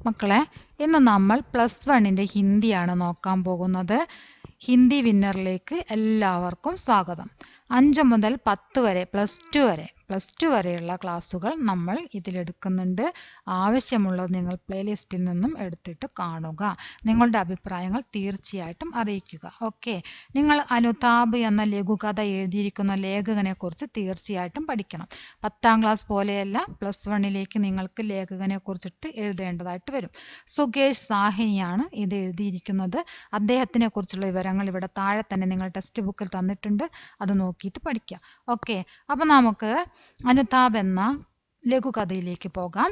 മക്കളെ, ഇന്ന് നമ്മൾ +1 ഹിന്ദിയാണ് നോക്കാൻ പോകുന്നത്. ഹിന്ദി വിന്നറിലേക്ക് എല്ലാവർക്കും സ്വാഗതം. 5 മുതൽ 10 വരെ +2 വരെയുള്ള ക്ലാസ്സുകൾ നമ്മൾ ഇതിലെടുക്കുന്നുണ്ട്. ആവശ്യമുള്ളത് നിങ്ങൾ പ്ലേലിസ്റ്റിൽ നിന്നും എടുത്തിട്ട് കാണുക. നിങ്ങളുടെ അഭിപ്രായങ്ങൾ തീർച്ചയായിട്ടും അറിയിക്കുക. ഓക്കെ, നിങ്ങൾ അനുതാപ് എന്ന ലഘുകഥ എഴുതിയിരിക്കുന്ന ലേഖകനെ കുറിച്ച് തീർച്ചയായിട്ടും പഠിക്കണം. 10ാം ക്ലാസ് പോലെയല്ല, +1ലേക്ക് നിങ്ങൾക്ക് ലേഖകനെ കുറിച്ചിട്ട് എഴുതേണ്ടതായിട്ട് വരും. സുകേഷ് സാഹിനിയാണ് ഇത് എഴുതിയിരിക്കുന്നത്. അദ്ദേഹത്തിനെ കുറിച്ചുള്ള വിവരങ്ങൾ ഇവിടെ താഴെ തന്നെ നിങ്ങൾ ടെക്സ്റ്റ് ബുക്കിൽ തന്നിട്ടുണ്ട്. അത് നോക്കിയിട്ട് പഠിക്കുക. ഓക്കെ, അപ്പം നമുക്ക് അനുതാപ് എന്ന ലഘുകഥയിലേക്ക് പോകാം.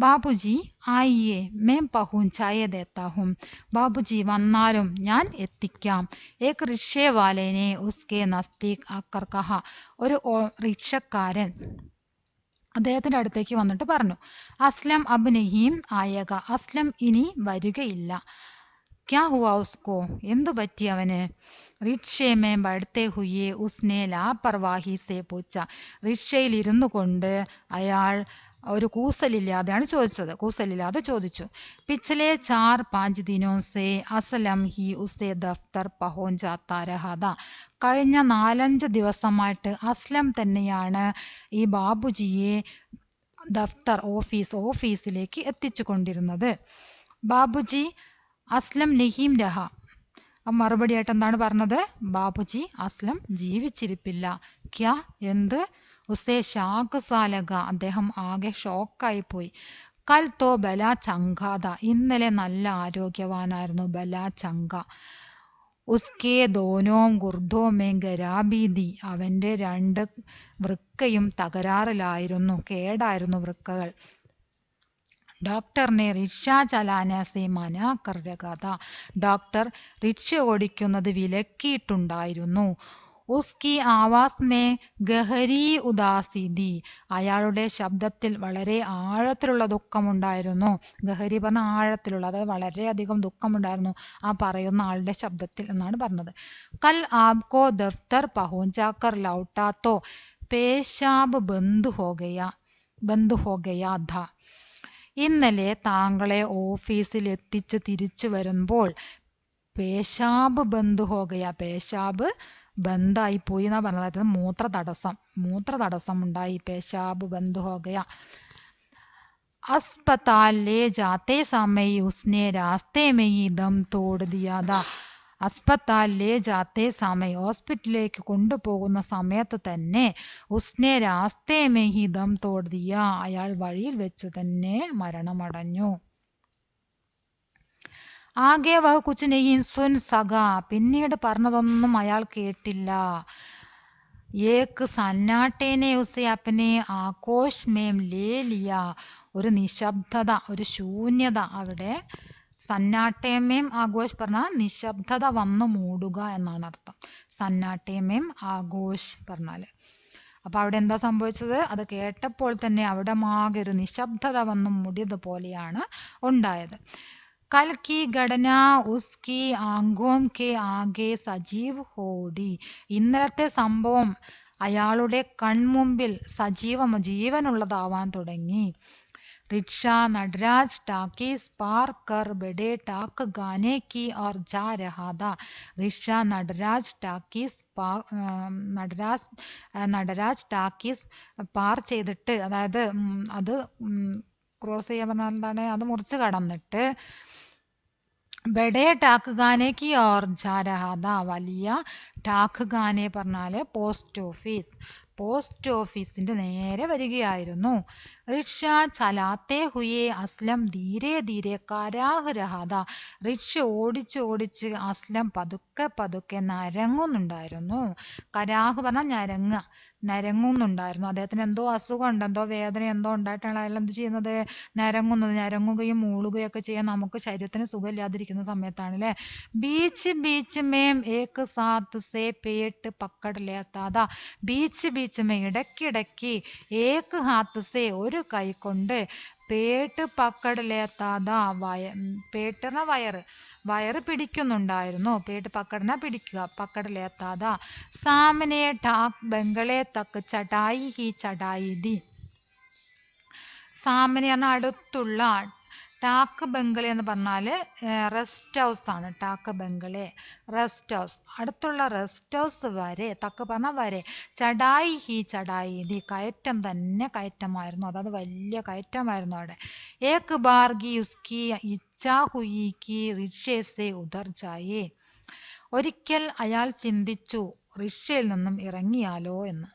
ബാബുജി ആയിയെ മേം പഹുഞ്ചായ ദേത്താഹും. ബാബുജി വന്നാലും ഞാൻ എത്തിക്കാം. ഏക് റിക്ഷേ വാലേനെ ഉസ്കെ നസ്തീക് ആക്കർ കഹ. ഒരു റിക്ഷക്കാരൻ അദ്ദേഹത്തിൻ്റെ അടുത്തേക്ക് വന്നിട്ട് പറഞ്ഞു, അസ്ലം അബ് നഹീം ആയേഗ. അസ്ലം ഇനി വരികയില്ല. ക്യാ ഹുവാ ഉസ്കോ. എന്തു പറ്റി അവന്? റിക്ഷേ മേ ബഡ്തേ ഹുയെ ഉസ്നെ ലാപർവാഹി സേ പൂച്ച. റിക്ഷയിൽ ഇരുന്നു കൊണ്ട് അയാൾ ഒരു കൂസലില്ലാതെ ചോദിച്ചു. പിछले 4-5 ദിനോं സേ അസ്ലം ഹി ഉസേ ദഫ്തർ പഹോഞ്ചാത്താ രഹാ താ. കഴിഞ്ഞ 4-5 ദിവസമായിട്ട് അസ്ലം തന്നെയാണ് ഈ ബാബുജിയെ ദഫ്തർ ഓഫീസിലേക്ക് എത്തിച്ചു കൊണ്ടിരുന്നത്. ബാബുജി അസ്ലം നഹീം രഹ. മറുപടിയായിട്ട് എന്താണ് പറഞ്ഞത്? ബാബുജി അസ്ലം ജീവിച്ചിരിപ്പില്ല. ക്യാ എന്ത്? ഉസേ ഷാക്ക് സാലക. അദ്ദേഹം ആകെ ഷോക്കായി പോയി. കൽ തോ ബലാ ചങ്കാത. ഇന്നലെ നല്ല ആരോഗ്യവാനായിരുന്നു. ബലാ ചങ്ക. ഉസ്കേ ദോനോം ഗുർദോമേ ഗരാബീദി. അവൻ്റെ 2 വൃക്കയും തകരാറിലായിരുന്നു, കേടായിരുന്നു വൃക്കകൾ. ഡോക്ടറിനെ റിക്ഷ ചലാന സേ മനാ കർ രഖാ താ. ഡോക്ടർ റിക്ഷ ഓടിക്കുന്നത് വിലക്കിയിട്ടുണ്ടായിരുന്നു. ഉസ്കി ആവാസ് മേ ഗഹരി ഉദാസി ദി. അയാളുടെ ശബ്ദത്തിൽ വളരെ ആഴത്തിലുള്ള ദുഃഖമുണ്ടായിരുന്നു. ഗഹരി പറഞ്ഞ ആഴത്തിലുള്ള, അതായത് വളരെയധികം ദുഃഖമുണ്ടായിരുന്നു ആ പറയുന്ന ആളുടെ ശബ്ദത്തിൽ എന്നാണ് പറഞ്ഞത്. കൽ ആപ്കോ ദഫ്തർ പഹോഞ്ചാക്കർ ലൗട്ടാത്തോ പേശാബ് ബന്ദ് ഹോ ഗയാ ഥാ. ഇന്നലെ താങ്കളെ ഓഫീസിൽ എത്തിച്ച് തിരിച്ചു വരുമ്പോൾ പേശാബ് ബന്ദ് ഹോ ഗയ. പേശാബ് ബന്ധായി പോയി എന്നാണ് പറഞ്ഞത്. അതായത് മൂത്രതടസ്സം ഉണ്ടായി. പേശാബ് ബന്ദ് ഹോ ഗയ. अस्पताल ले जाते समय उसने रास्ते में ही दम तोड़ दिया था. അസ്പത്താൽ ലേ ജാത്തേ സമയ. ഹോസ്പിറ്റലിലേക്ക് കൊണ്ടുപോകുന്ന സമയത്ത് തന്നെ ഉസ്നെ രാസ്തേ മേ ഹി ദം തോട് ദിയ. അയാൾ വഴിയിൽ വെച്ചു തന്നെ മരണമടഞ്ഞു. ആകെ വഹ് കുച്ച് നഹീ സുൻ സക. പിന്നീട് പറഞ്ഞതൊന്നും അയാൾ കേട്ടില്ല. ഏക് സന്നാട്ടേനെ ഉസെ അപ്പനെ ആഘോഷ് മേം ലേ ലിയ. ഒരു നിശബ്ദത, ഒരു ശൂന്യത അവിടെ. സന്നാട്ടേമേം ആഘോഷ് പറഞ്ഞാൽ നിശബ്ദത വന്ന് മൂടുക എന്നാണ് അർത്ഥം. സന്നാട്ടേമേം ആഘോഷ് പറഞ്ഞാൽ അപ്പോൾ അവിടെ എന്താ സംഭവിച്ചത്? അത് കേട്ടപ്പോൾ തന്നെ അവിടെ ആകെ ഒരു നിശബ്ദത വന്ന് മൂടിയതുപോലെയാണ് ഉണ്ടായത്. കൽ കി ഘടന ഉസ്കി ആങ്കോം കെ ആകെ സജീവ് ഹോടി. ഇന്നലത്തെ സംഭവം അയാളുടെ കൺമുമ്പിൽ ജീവനുള്ളതാവാൻ തുടങ്ങി. रिक्शा नटराज टाकीज पार कर बड़े टाक गाने की ओर जा रहा था. റിക്ഷ നടരാജ് ടാക്കീസ് പാർ ചെയ്തിട്ട്, അതായത് അത് ക്രോസ് ചെയ്യാൻ പറഞ്ഞാൽ എന്താണ്, അത് മുറിച്ച് കടന്നിട്ട് ബഡേ ടാക്ക് ഗാനേക്ക് ഓർ ജാ രഹാ താ. വലിയ ടാക്ക് ഗാനെ പറഞ്ഞാൽ പോസ്റ്റ് ഓഫീസിൻ്റെ നേരെ വരികയായിരുന്നു. റിക്ഷ ചലാത്തേ ഹുയെ അസ്ലം ധീരെ ധീരെ കരാഹ് രഹാ താ. റിക്ഷ ഓടിച്ച് അസ്ലം പതുക്കെ നരങ്ങുന്നുണ്ടായിരുന്നു. കരാഹ് പറഞ്ഞാൽ നരങ്ങുന്നുണ്ടായിരുന്നു. അദ്ദേഹത്തിന് എന്തോ അസുഖമുണ്ട്, എന്തോ വേദന എന്തോ ഉണ്ടായിട്ടാണ് അയാൾ എന്ത് ചെയ്യുന്നത്? നരങ്ങുകയും മൂളുകയും ഒക്കെ ചെയ്യാൻ നമുക്ക് ശരീരത്തിന് സുഖമില്ലാതിരിക്കുന്ന സമയത്താണ് അല്ലേ. ബീച്ച് മേം ഏക് സാത്ത് സേ പേട്ട് പക്കട് ലേത്താ. ബീച്ച് മേ ഇടയ്ക്കിടയ്ക്ക് ഏക് ഹാത്ത് സേ ഒരു കൈ കൊണ്ട് പേട്ട് പക്കട് ലേത്താ. പേട്ടിന വയറ് പിടിക്കുന്നുണ്ടായിരുന്നു. പേട്ട് പക്കടിന പിടിക്കുക, പക്കട് ലേത്താ. സാമനെ ഠാക് ബംഗളെ തക്ക് ചടായി ദി. സാമനെ പറഞ്ഞാൽ അടുത്തുള്ള, ടാക്ക് ബംഗളെ എന്ന് പറഞ്ഞാൽ റെസ്റ്റ് ഹൗസ് ആണ്. Dak bungalow rest house. അടുത്തുള്ള റെസ്റ്റ് ഹൗസ് വരെ, തക്ക് പറഞ്ഞ വരെ, ചടായി ഹി ചടായി ദി, കയറ്റം തന്നെ കയറ്റമായിരുന്നു. അതായത് വലിയ കയറ്റമായിരുന്നു അവിടെ. ഏക് ബാർഗി ഉസ്കി ഇച്ഛാ ഹുയി കി റിക്ഷേ സെ ഉധർ ജായേ, ഒരിക്കൽ അയാൾ ചിന്തിച്ചു റിക്ഷയിൽ നിന്നും ഇറങ്ങിയാലോ എന്ന്.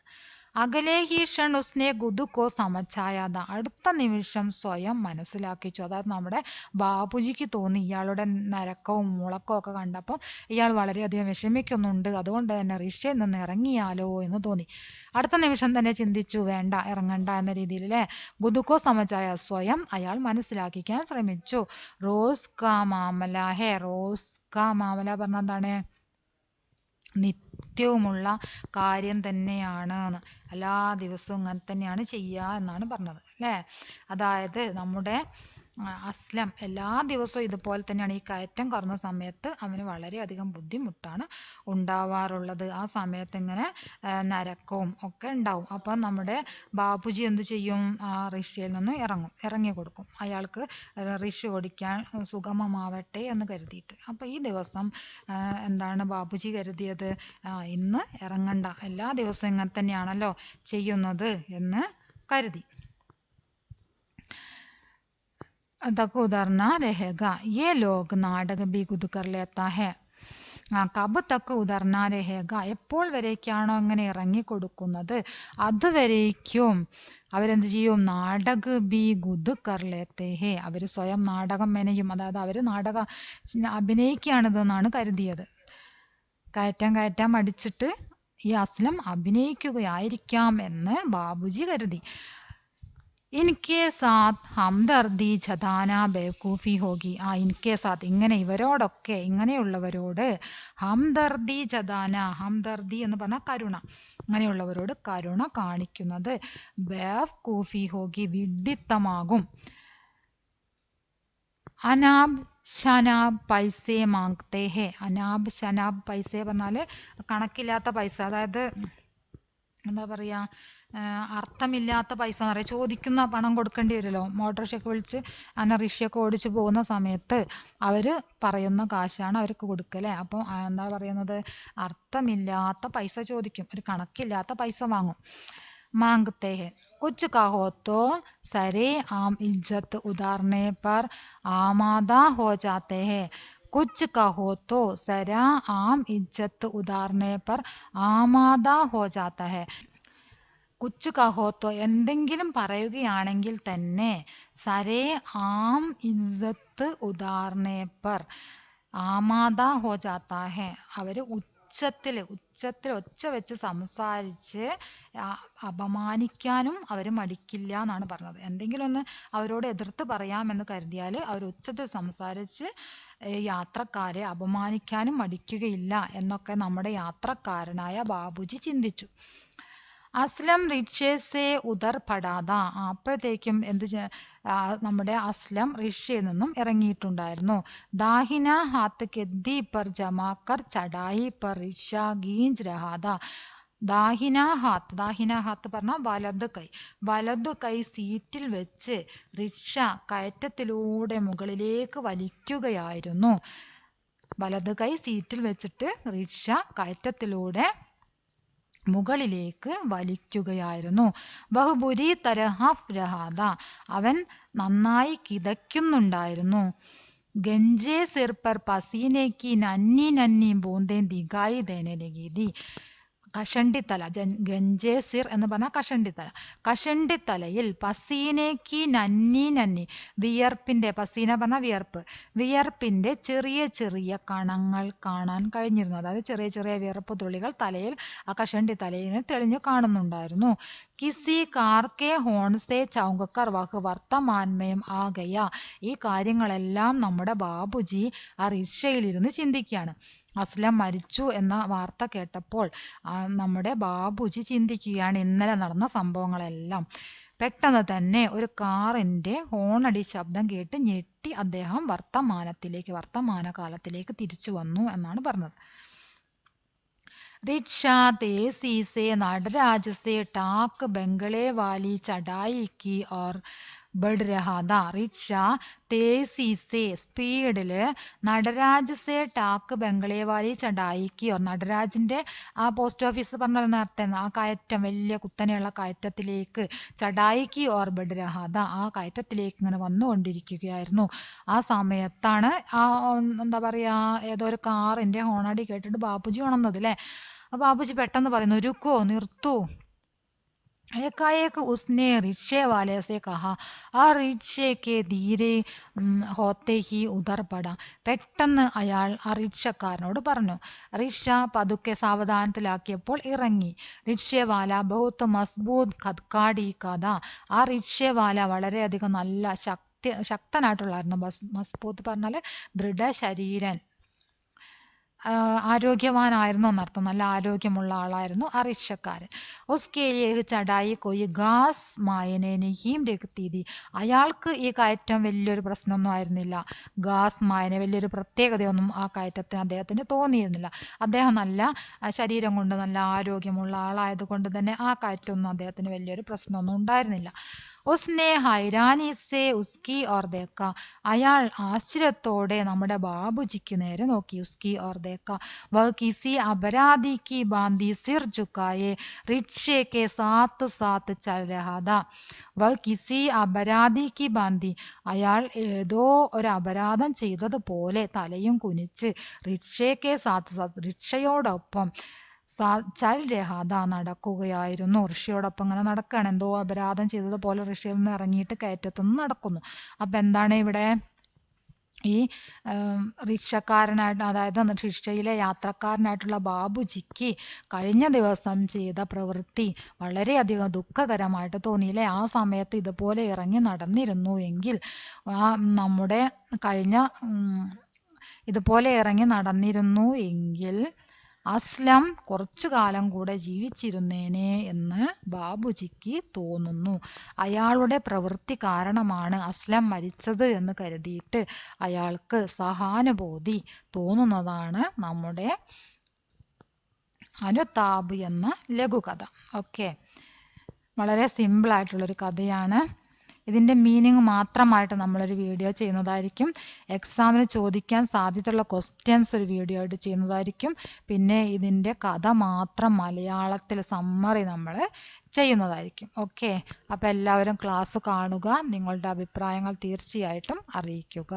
അകലെ ഹി ക്ഷൺ ഉസ്നെ ഗുദുക്കോ സമച്ചായാത, അടുത്ത നിമിഷം സ്വയം മനസ്സിലാക്കിച്ചു. അതായത് നമ്മുടെ ബാബുജിക്ക് തോന്നി ഇയാളുടെ നരക്കവും മുളക്കവും ഒക്കെ കണ്ടപ്പോൾ ഇയാൾ വളരെയധികം വിഷമിക്കുന്നുണ്ട്, അതുകൊണ്ട് തന്നെ റിക്ഷയിൽ നിന്ന് ഇറങ്ങിയാലോ എന്ന് തോന്നി. അടുത്ത നിമിഷം തന്നെ ചിന്തിച്ചു വേണ്ട, ഇറങ്ങണ്ട എന്ന രീതിയിൽ അല്ലേ. ഗുദുക്കോ സമച്ചായ, സ്വയം അയാൾ മനസ്സിലാക്കിക്കാൻ ശ്രമിച്ചു. റോസ് കാ മാമല ഹേ, റോസ് കാ മാമല പറഞ്ഞ എന്താണ്? നിത്യവുമുള്ള കാര്യം തന്നെയാണ്, എല്ലാ ദിവസവും ഇങ്ങനെ തന്നെയാണ് ചെയ്യുക എന്നാണ് പറഞ്ഞത് അല്ലേ. അതായത് നമ്മുടെ അസ്ലം എല്ലാ ദിവസവും ഇതുപോലെ തന്നെയാണ്. ഈ കയറ്റം കയറുന്ന സമയത്ത് അവന് വളരെയധികം ബുദ്ധിമുട്ടാണ് ഉണ്ടാവാറുള്ളത്. ആ സമയത്ത് ഇങ്ങനെ നരക്കവും ഒക്കെ ഉണ്ടാവും. അപ്പം നമ്മുടെ ബാബുജി എന്ത് ചെയ്യും? ആ റിക്ഷയിൽ നിന്ന് ഇറങ്ങി കൊടുക്കും അയാൾക്ക്, റിക്ഷ ഓടിക്കാൻ സുഗമമാവട്ടെ എന്ന് കരുതിയിട്ട്. അപ്പോൾ ഈ ദിവസം എന്താണ് ബാബുജി കരുതിയത്? ഇന്ന് ഇറങ്ങണ്ട, എല്ലാ ദിവസവും ഇങ്ങനെ തന്നെയാണല്ലോ ചെയ്യുന്നത് എന്ന് കരുതി. तक उधरना रहेगा, ये लोग नाटक भी खुद कर लेता है. കബ് തക്ക് ഉദർന രഹേഗ, എപ്പോൾ വരേക്കാണോ ഇങ്ങനെ ഇറങ്ങിക്കൊടുക്കുന്നത് അതുവരേക്കും അവരെന്ത് ചെയ്യും? നാടക ബി ഗുദ് കർലേത്തെ ഹേ, അവർ സ്വയം നാടകം മെനയും. അതായത് അവർ നാടകം അഭിനയിക്കുകയാണിതെന്നാണ് കരുതിയത്. കയറ്റാൻ മടിച്ചിട്ട് ഈ അസ്ലം അഭിനയിക്കുകയായിരിക്കാം എന്ന് ബാബുജി കരുതി. ഇൻകെ സാത്ത് ഹംദർദി ജതാന ബേവൂഫി ഹോഗി, ഇൻകെ സാത്ത്, ഇങ്ങനെ ഇവരോടൊക്കെ, ഇങ്ങനെയുള്ളവരോട്, ഹംദർദി ജതാന, ഹംദർദി എന്ന് പറഞ്ഞാൽ കരുണ, ഇങ്ങനെയുള്ളവരോട് കരുണ കാണിക്കുന്നത് ബേവൂഫി ഹോഗി, വിഡ്ഢിത്തമാകും. അനാബ് ഷനാബ് പൈസേ മാങ്തേ ഹേ, അനാബ് ഷനാബ് പൈസേ പറഞ്ഞാൽ കണക്കില്ലാത്ത പൈസ, അതായത് എന്താ പറയുക, അർത്ഥമില്ലാത്ത പൈസ എന്ന് പറയുക. ചോദിക്കുന്ന പണം കൊടുക്കേണ്ടി വരുമല്ലോ. മോട്ടോർ റിക്ഷയൊക്കെ വിളിച്ച് അങ്ങനെ റിക്ഷയൊക്കെ ഓടിച്ച് പോകുന്ന സമയത്ത് അവർ പറയുന്ന കാശാണ് അവർക്ക് കൊടുക്കല്ലേ. അപ്പോൾ എന്താ പറയുന്നത്? അർത്ഥമില്ലാത്ത പൈസ ചോദിക്കും, ഒരു കണക്കില്ലാത്ത പൈസ വാങ്ങും. മാംഗത്തെ ഹെ, കുച്ച് കഹോ തോ സരെ ആം ഇജ്ജത്ത് ഉതാർനെ പർ ആമാദാ ഹോ ജാത്തെ ഹെ, കുച്ച് കഹോ തോ സരാ ആം ഇജ്ജത്ത് ഉതാർനെ പർ ആമാദാ ഹോ ജാത്ത ഹെ. കുച്ച് കഹോത്തോ, എന്തെങ്കിലും പറയുകയാണെങ്കിൽ തന്നെ, സരേ ആം ഇസ്സത്ത് ഉദാർനെ പർ ആമാദാ ഹോ ജാത്താ ഹെ, അവർ ഉച്ചത്തിൽ ഒച്ച വെച്ച് സംസാരിച്ച് അപമാനിക്കാനും അവർ മടിക്കില്ല എന്നാണ് പറഞ്ഞത്. എന്തെങ്കിലും ഒന്ന് അവരോട് എതിർത്ത് പറയാമെന്ന് കരുതിയാൽ അവർ ഉച്ചത്തിൽ സംസാരിച്ച് യാത്രക്കാരെ അപമാനിക്കാനും മടിക്കുകയില്ല എന്നൊക്കെ നമ്മുടെ യാത്രക്കാരനായ ബാബുജി ചിന്തിച്ചു. അസ്ലം റിക്ഷേസെ ഉദർ പടാത, അപ്പോഴത്തേക്കും നമ്മുടെ അസ്ലം റിക്ഷയിൽ നിന്നും ഇറങ്ങിയിട്ടുണ്ടായിരുന്നു. ദാഹിന ഹാത്ത് കെദ്ദി പർ ജമാക്കർ ചടായി പർ റിക്ഷ ഗീഞ്ച് രഹാദ. ദാഹിന ഹാത്ത് പറഞ്ഞാൽ വലതു കൈ സീറ്റിൽ വെച്ച് റിക്ഷ കയറ്റത്തിലൂടെ മുകളിലേക്ക് വലിക്കുകയായിരുന്നു. വലത് കൈ സീറ്റിൽ വെച്ചിട്ട് റിക്ഷ കയറ്റത്തിലൂടെ മുകളിലേക്ക് വലിക്കുകയായിരുന്നു. ബഹുബുരി തരഹഫ് രഹാദ, അവൻ നന്നായി കിതയ്ക്കുന്നുണ്ടായിരുന്നു. ഗഞ്ചേ സിർ പർ പസീനേക്ക് നന്നി നന്നി ബൂന്തേ ദിഗായി ദേനെ ലഗീതി. കഷണ്ടിത്തല, ഗഞ്ചേ സിർ എന്ന് പറഞ്ഞാൽ കഷണ്ടിത്തല, കഷണ്ടിത്തലയിൽ പസീനേക്ക് നന്നി, വിയർപ്പിൻ്റെ, പസീന പറഞ്ഞാൽ വിയർപ്പിൻ്റെ ചെറിയ കണങ്ങൾ കാണാൻ കഴിഞ്ഞിരുന്നു. അതായത് ചെറിയ വിയർപ്പ് തുള്ളികൾ തലയിൽ, ആ കഷണ്ടിത്തലയിൽ തെളിഞ്ഞു കാണുന്നുണ്ടായിരുന്നു. കിസി കാർ കെ ഹോൺ സെ ചൗങ്കക്കർ വഹ് വർത്തമാൻമയം ആ ഗയ, ഈ കാര്യങ്ങളെല്ലാം നമ്മുടെ ബാബുജി ആ റിക്ഷയിലിരുന്ന് ചിന്തിക്കുകയാണ്. അസ്ലം മരിച്ചു എന്ന വാർത്ത കേട്ടപ്പോൾ നമ്മുടെ ബാബുജി ചിന്തിക്കുകയാണ് ഇന്നലെ നടന്ന സംഭവങ്ങളെല്ലാം. പെട്ടെന്ന് തന്നെ ഒരു കാറിൻ്റെ ഹോണടി ശബ്ദം കേട്ട് ഞെട്ടി അദ്ദേഹം വർത്തമാനകാലത്തിലേക്ക് തിരിച്ചു വന്നു എന്നാണ് പറഞ്ഞത്. रिक्शा तेजी से नटराज से टाक बंगले वाली चढ़ाई की और बढ़ रहा था रिक्शा तेजी से സ്പീഡിൽ നടരാജ് സെ ടാക്ക് ബംഗ്ലേവാലി ചടായിക്ക് നടരാജിൻ്റെ ആ പോസ്റ്റ് ഓഫീസ് പറഞ്ഞ നേരത്തെ ആ കയറ്റം വലിയ കുത്തനെയുള്ള കയറ്റത്തിലേക്ക് ചടായിക്ക് ഓർ ബഡ് രഹാദ ആ കയറ്റത്തിലേക്ക് ഇങ്ങനെ വന്നുകൊണ്ടിരിക്കുകയായിരുന്നു. ആ സമയത്താണ് ആ എന്താ പറയുക ഏതോ ഒരു കാറിൻ്റെ ഹോണടി കേട്ടിട്ട് ബാപ്പുജി ഉണർന്നത് അല്ലേ. അപ്പോൾ ബാപ്പുജി പെട്ടെന്ന് പറയുന്നു രുക്കോ നിർത്തൂ. एकाएक उसने रिक्शे वाले से कहा ആ റിക്ഷേ കെ ധീരെ ഹോത്തെ ഹി ഉധർ പട. പെട്ടെന്ന് അയാൾ ആ റിക്ഷക്കാരനോട് പറഞ്ഞു. റിക്ഷ പതുക്കെ സാവധാനത്തിലാക്കിയപ്പോൾ ഇറങ്ങി. റിക്ഷേവാല ബഹുത്ത് മസ്ബൂത് ഖദ്കാടി കഥ. ആ റിക്ഷേവാല വളരെയധികം നല്ല ശക്തനായിട്ടുള്ളായിരുന്നു. മസ്ബൂത്ത് പറഞ്ഞാൽ ദൃഢശരീരൻ, ആരോഗ്യവാനായിരുന്നു എന്നർത്ഥം. നല്ല ആരോഗ്യമുള്ള ആളായിരുന്നു ആ റിക്ഷക്കാരൻ. ഉസ്കെ ലിയേ ചടായി കൊയ് ഘാസ് മായനെ നഹീം രഖ്തി ഥി. അയാൾക്ക് ഈ കയറ്റം വലിയൊരു പ്രശ്നമൊന്നും ആയിരുന്നില്ല. ഘാസ് മായനെ വലിയൊരു പ്രത്യേകതയൊന്നും ആ കയറ്റത്തിന് അദ്ദേഹത്തിന് തോന്നിയിരുന്നില്ല. അദ്ദേഹം നല്ല ശരീരം കൊണ്ട് നല്ല ആരോഗ്യമുള്ള ആളായതുകൊണ്ട് തന്നെ ആ കയറ്റമൊന്നും അദ്ദേഹത്തിന് വലിയൊരു പ്രശ്നമൊന്നും ഉണ്ടായിരുന്നില്ല. ഉസ്നെ ഹൈരാനി സെ ഉസ്കി ഓർ ദേക്ക. അയാൾ ആശ്ചര്യത്തോടെ നമ്മുടെ ബാബുജിക്ക് നേരെ നോക്കി. ഉസ്കി ഓർ ദേക്ക. വഹ് കിസി അപരാധി കി ബാന്തി സിർ ജുക്കായെ റിക്ഷേ കെ സാത്ത് സാത്ത് ചൽ രഹാ ഥാ. വഹ് കിസി അപരാധി കി ബാന്തി. അയാൾ ഏതോ ഒരു അപരാധം ചെയ്തതുപോലെ തലയും കുനിച്ച് റിക്ഷേ കെ സാത്ത് സാത്ത് റിക്ഷയോടൊപ്പം ചൽ രഹാദ നടക്കുകയായിരുന്നു. ഋഷിയോടൊപ്പം ഇങ്ങനെ നടക്കുകയാണ്. എന്തോ അപരാധം ചെയ്തതുപോലെ ഋഷിയിൽ നിന്ന് ഇറങ്ങിയിട്ട് കയറ്റത്തുനിന്ന് നടക്കുന്നു. അപ്പം എന്താണ് ഇവിടെ ഈ റിക്ഷക്കാരനായിട്ട്, അതായത് റിക്ഷയിലെ യാത്രക്കാരനായിട്ടുള്ള ബാബുജിക്ക് കഴിഞ്ഞ ദിവസം ചെയ്ത പ്രവൃത്തി വളരെയധികം ദുഃഖകരമായിട്ട് തോന്നിയില്ലേ. ആ സമയത്ത് ഇതുപോലെ ഇറങ്ങി നടന്നിരുന്നു എങ്കിൽ നമ്മുടെ ഇതുപോലെ ഇറങ്ങി നടന്നിരുന്നു എങ്കിൽ അസ്ലം കുറച്ചു കാലം കൂടെ ജീവിച്ചിരുന്നേനെ എന്ന് ബാബുജിക്ക് തോന്നുന്നു. അയാളുടെ പ്രവൃത്തി കാരണമാണ് അസ്ലം മരിച്ചത് എന്ന് കരുതിയിട്ട് അയാൾക്ക് സഹാനുഭൂതി തോന്നുന്നതാണ് നമ്മുടെ അനുതാപ് എന്ന ലഘുകഥ. ഓക്കെ, വളരെ സിമ്പിളായിട്ടുള്ളൊരു കഥയാണ്. ഇതിൻ്റെ മീനിങ് മാത്രമായിട്ട് നമ്മളൊരു വീഡിയോ ചെയ്യുന്നതായിരിക്കും. എക്സാമിന് ചോദിക്കാൻ സാധ്യതയുള്ള ക്വസ്റ്റ്യൻസ് ഒരു വീഡിയോ ആയിട്ട് ചെയ്യുന്നതായിരിക്കും. പിന്നെ ഇതിൻ്റെ കഥ മാത്രം മലയാളത്തിൽ സമ്മറി നമ്മൾ ചെയ്യുന്നതായിരിക്കും. ഓക്കെ, അപ്പോൾ എല്ലാവരും ക്ലാസ് കാണുക. നിങ്ങളുടെ അഭിപ്രായങ്ങൾ തീർച്ചയായിട്ടും അറിയിക്കുക.